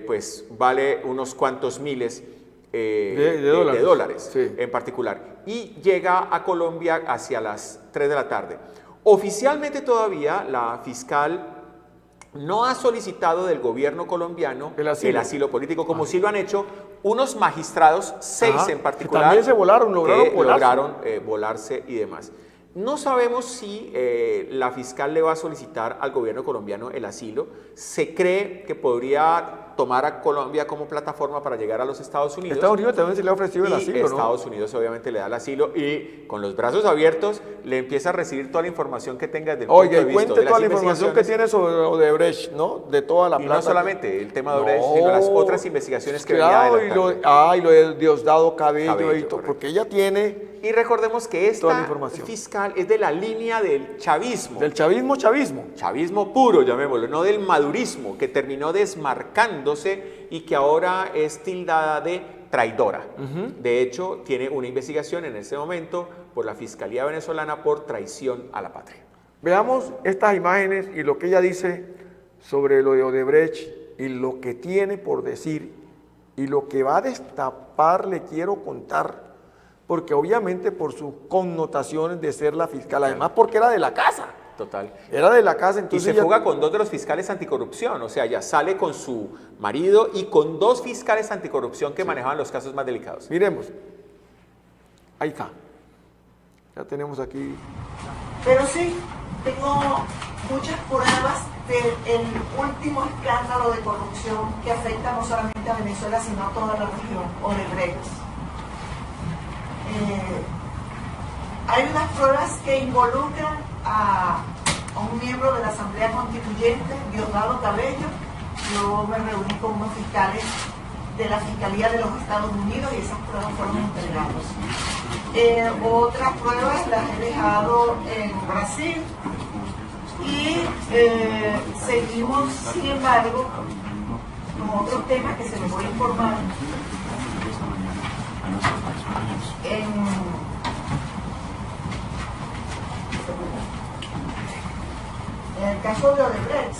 pues vale unos cuantos miles de dólares sí, en particular. Y llega a Colombia hacia las 3 de la tarde. Oficialmente todavía la fiscal no ha solicitado del gobierno colombiano el asilo político, como sí lo han hecho unos magistrados, 6 en particular, también se volaron, lograron volarse y demás. No sabemos si la fiscal le va a solicitar al gobierno colombiano el asilo. Se cree que podría tomar a Colombia como plataforma para llegar a los Estados Unidos. Estados Unidos también se le ha ofrecido el asilo, ¿no? Estados Unidos obviamente le da el asilo y con los brazos abiertos le empieza a recibir toda la información que tenga desde el punto de vista cuente de toda las la información que tiene sobre Odebrecht, ¿no? De toda la plata. Y no solamente el tema de Odebrecht, sino las otras investigaciones que venía adelantando. Y lo de Diosdado Cabello y todo, porque ella tiene... Y recordemos que esta fiscal es de la línea del chavismo. Del chavismo. Chavismo puro, llamémoslo, no del madurismo, que terminó desmarcándose y que ahora es tildada de traidora. De hecho, tiene una investigación en este momento por la Fiscalía venezolana por traición a la patria. Veamos estas imágenes y lo que ella dice sobre lo de Odebrecht y lo que tiene por decir y lo que va a destapar, le quiero contar. Porque obviamente por sus connotaciones de ser la fiscal, además porque era de la casa. Total. Era de la casa, entonces... Y se fuga con 2 de los fiscales anticorrupción, o sea, ya sale con su marido y con 2 fiscales anticorrupción que manejaban los casos más delicados. Miremos. Ahí está. Ya tenemos aquí... Pero sí, tengo muchas pruebas del último escándalo de corrupción que afecta no solamente a Venezuela, sino a toda la región, Odebrecht. Hay unas pruebas que involucran a un miembro de la Asamblea Constituyente, Diosdado Cabello. Yo me reuní con unos fiscales de la Fiscalía de los Estados Unidos y esas pruebas fueron entregadas. Otras pruebas las he dejado en Brasil y seguimos, sin embargo, con otros temas que se les voy a informar. En el caso de Odebrecht,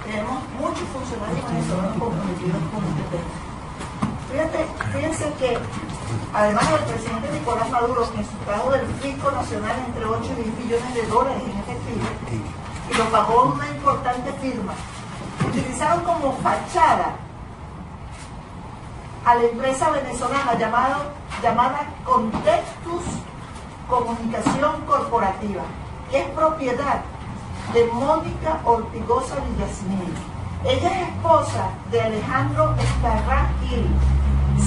tenemos muchos funcionarios venezolanos comprometidos con este tema. Fíjense que, además del presidente Nicolás Maduro, que trajo del fisco nacional entre 8 y 10 millones de dólares en efectivo, y lo pagó una importante firma, utilizaron como fachada a la empresa venezolana llamada Contextus Comunicación Corporativa, que es propiedad de Mónica Ortigosa Villasmil. Ella es esposa de Alejandro Escarrá Gil,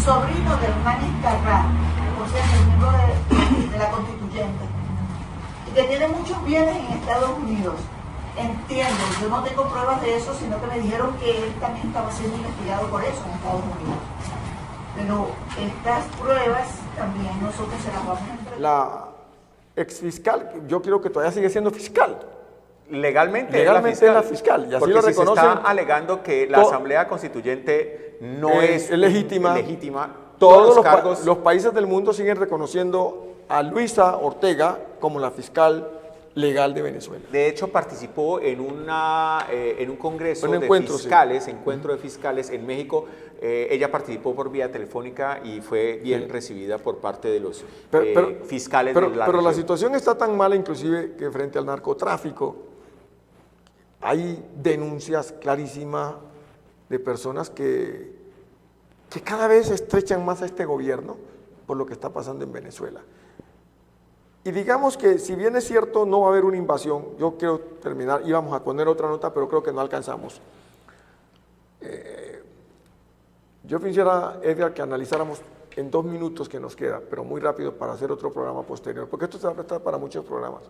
sobrino de Hernán Escarrá, por cierto, miembro de la Constituyente, y que tiene muchos bienes en Estados Unidos. Entiendo, yo no tengo pruebas de eso, sino que me dijeron que él también estaba siendo investigado por eso en Estados Unidos. Pero estas pruebas también nosotros se las vamos a entregar. La exfiscal, yo creo que todavía sigue siendo fiscal. Legalmente es la fiscal, y así porque lo si reconocen. se está alegando que la Asamblea Constituyente no es legítima. Todos los países del mundo siguen reconociendo a Luisa Ortega como la fiscal legal de Venezuela. De hecho, participó en un congreso encuentro de fiscales en México. Ella participó por vía telefónica y fue bien recibida por parte de los fiscales de la región. Pero la situación está tan mala, inclusive, que frente al narcotráfico hay denuncias clarísimas de personas que cada vez estrechan más a este gobierno por lo que está pasando en Venezuela. Y digamos que si bien es cierto no va a haber una invasión, yo quiero terminar, íbamos a poner otra nota, pero creo que no alcanzamos. Yo quisiera, Edgar, que analizáramos en 2 minutos que nos queda, pero muy rápido para hacer otro programa posterior, porque esto se va a prestar para muchos programas.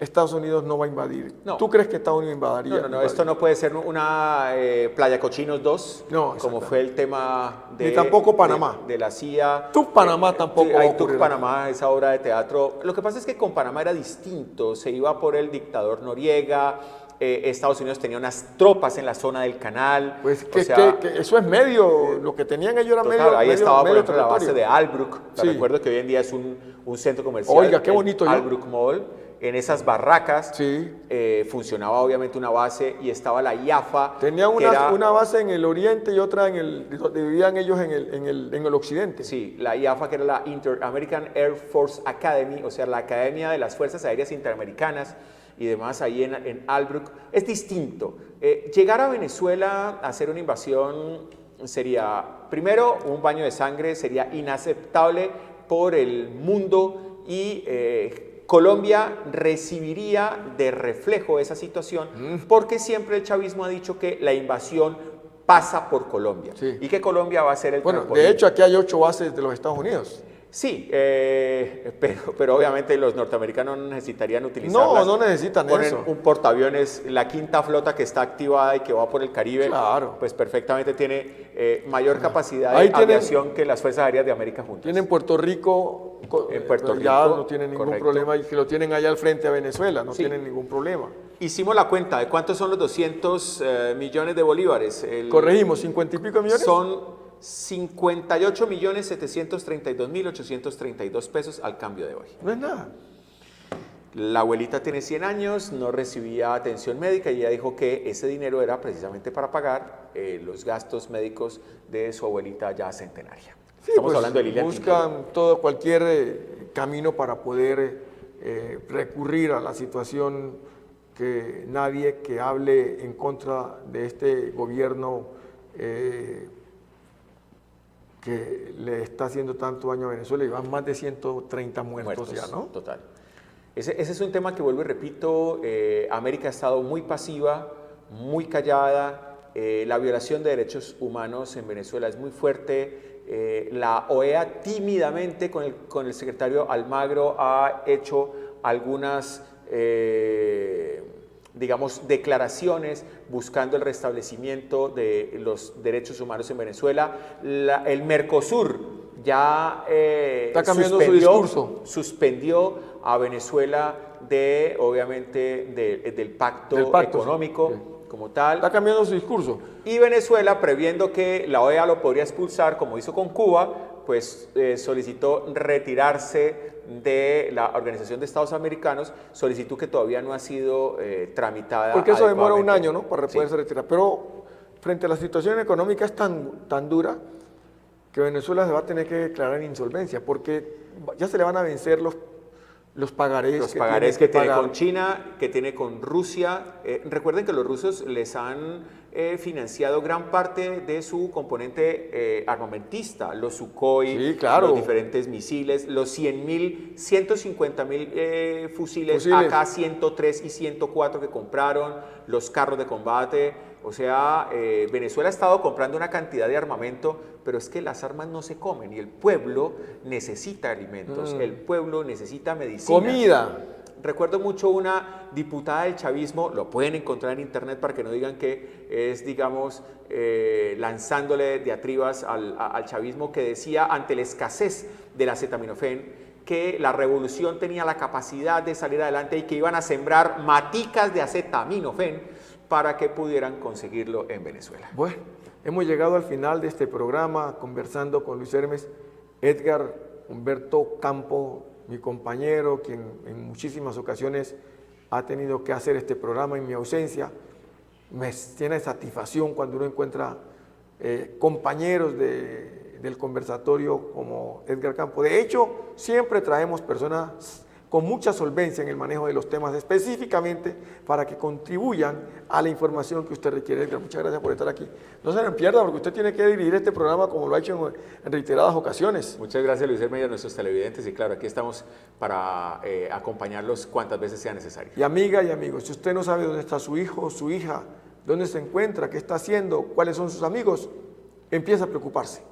Estados Unidos no va a invadir. No. ¿Tú crees que Estados Unidos invadiría? No, esto no puede ser una Playa Cochinos 2, No, como fue el tema de... Ni tampoco Panamá. De la CIA. Tú Panamá tampoco va a Hay ocurrir. Panamá, esa obra de teatro. Lo que pasa es que con Panamá era distinto, se iba por el dictador Noriega, Estados Unidos tenía unas tropas en la zona del canal. Pues o sea, que eso es medio, lo que tenían ellos era total, medio. ahí medio, estaba por medio ejemplo la base de territorio. Albrook. Sí. Recuerdo que hoy en día es un centro comercial. Oiga, qué bonito. El Albrook Mall. En esas barracas funcionaba obviamente una base y estaba la IAFA. Tenían que era- una base en el oriente y otra donde vivían ellos en el occidente. Sí, la IAFA, que era la Inter-American Air Force Academy, o sea, la Academia de las Fuerzas Aéreas Interamericanas y demás ahí en Albrook. Es distinto. Llegar a Venezuela a hacer una invasión sería, primero, un baño de sangre, sería inaceptable por el mundo y Colombia recibiría de reflejo esa situación porque siempre el chavismo ha dicho que la invasión pasa por Colombia y que Colombia va a ser el Bueno, trampolín. de hecho aquí hay 8 bases de los Estados Unidos. Sí, pero obviamente los norteamericanos no necesitarían utilizarlas. No necesitan Ponen eso. un portaaviones, la quinta flota que está activada y que va por el Caribe, Claro. pues perfectamente tiene mayor capacidad Ahí de tienen- aviación que las Fuerzas Aéreas de América juntas. Tienen Puerto Rico, En Puerto ya Rico, no tienen ningún correcto. problema y que lo tienen allá al frente a Venezuela, no Sí. tienen ningún problema. Hicimos la cuenta de cuántos son los 200 millones de bolívares. Corregimos, 50 y pico millones. Son 58.732.832 pesos al cambio de hoy. No es nada. La abuelita tiene 100 años, no recibía atención médica y ella dijo que ese dinero era precisamente para pagar los gastos médicos de su abuelita ya centenaria. Sí, Estamos pues, hablando de Lilian buscan cualquier camino para poder recurrir a la situación que nadie que hable en contra de este gobierno que le está haciendo tanto daño a Venezuela y van más de 130 muertos ya, ¿no? Total. Ese es un tema que vuelvo y repito, América ha estado muy pasiva, muy callada, la violación de derechos humanos en Venezuela es muy fuerte, la OEA tímidamente con el secretario Almagro ha hecho algunas, digamos, declaraciones buscando el restablecimiento de los derechos humanos en Venezuela. El Mercosur ya está cambiando su discurso. Suspendió a Venezuela obviamente del pacto económico como tal. Está cambiando su discurso. Y Venezuela, previendo que la OEA lo podría expulsar, como hizo con Cuba, pues solicitó retirarse de la Organización de Estados Americanos, solicitud que todavía no ha sido tramitada. Porque eso demora un adecuadamente. año, ¿no? Para poderse retirar. Pero frente a la situación económica es tan dura que Venezuela se va a tener que declarar en insolvencia, porque ya se le van a vencer los pagarés. Los pagarés que tiene pagar. con China, que tiene con Rusia. Recuerden que los rusos les han financiado gran parte de su componente armamentista, los Sukhoi, Sí, claro. los diferentes misiles, los 100.000, 150.000 fusiles AK-103 y 104 que compraron, los carros de combate. O sea, Venezuela ha estado comprando una cantidad de armamento, pero es que las armas no se comen y el pueblo necesita alimentos, el pueblo necesita medicina. Comida. Recuerdo mucho una diputada del chavismo, lo pueden encontrar en internet para que no digan que es, digamos, lanzándole diatribas al chavismo, que decía ante la escasez del acetaminofén que la revolución tenía la capacidad de salir adelante y que iban a sembrar maticas de acetaminofén para que pudieran conseguirlo en Venezuela. Bueno, hemos llegado al final de este programa conversando con Luis Hermes. Edgar Humberto Campo, mi compañero, quien en muchísimas ocasiones ha tenido que hacer este programa en mi ausencia. Me tiene satisfacción cuando uno encuentra compañeros del conversatorio como Edgar Campo. De hecho, siempre traemos personas con mucha solvencia en el manejo de los temas, específicamente para que contribuyan a la información que usted requiere. Edgar, muchas gracias por estar aquí. No se lo pierda, porque usted tiene que dirigir este programa como lo ha hecho en reiteradas ocasiones. Muchas gracias, Luis Hermes, y a nuestros televidentes. Y claro, aquí estamos para acompañarlos cuantas veces sea necesario. Y amiga y amigos, si usted no sabe dónde está su hijo o su hija, dónde se encuentra, qué está haciendo, cuáles son sus amigos, empieza a preocuparse.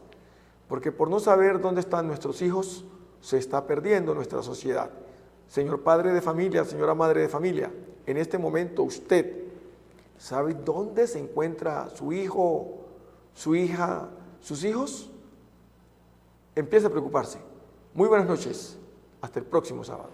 Porque por no saber dónde están nuestros hijos, se está perdiendo nuestra sociedad. Señor padre de familia, señora madre de familia, en este momento usted sabe dónde se encuentra su hijo, su hija, sus hijos. Empiece a preocuparse. Muy buenas noches. Hasta el próximo sábado.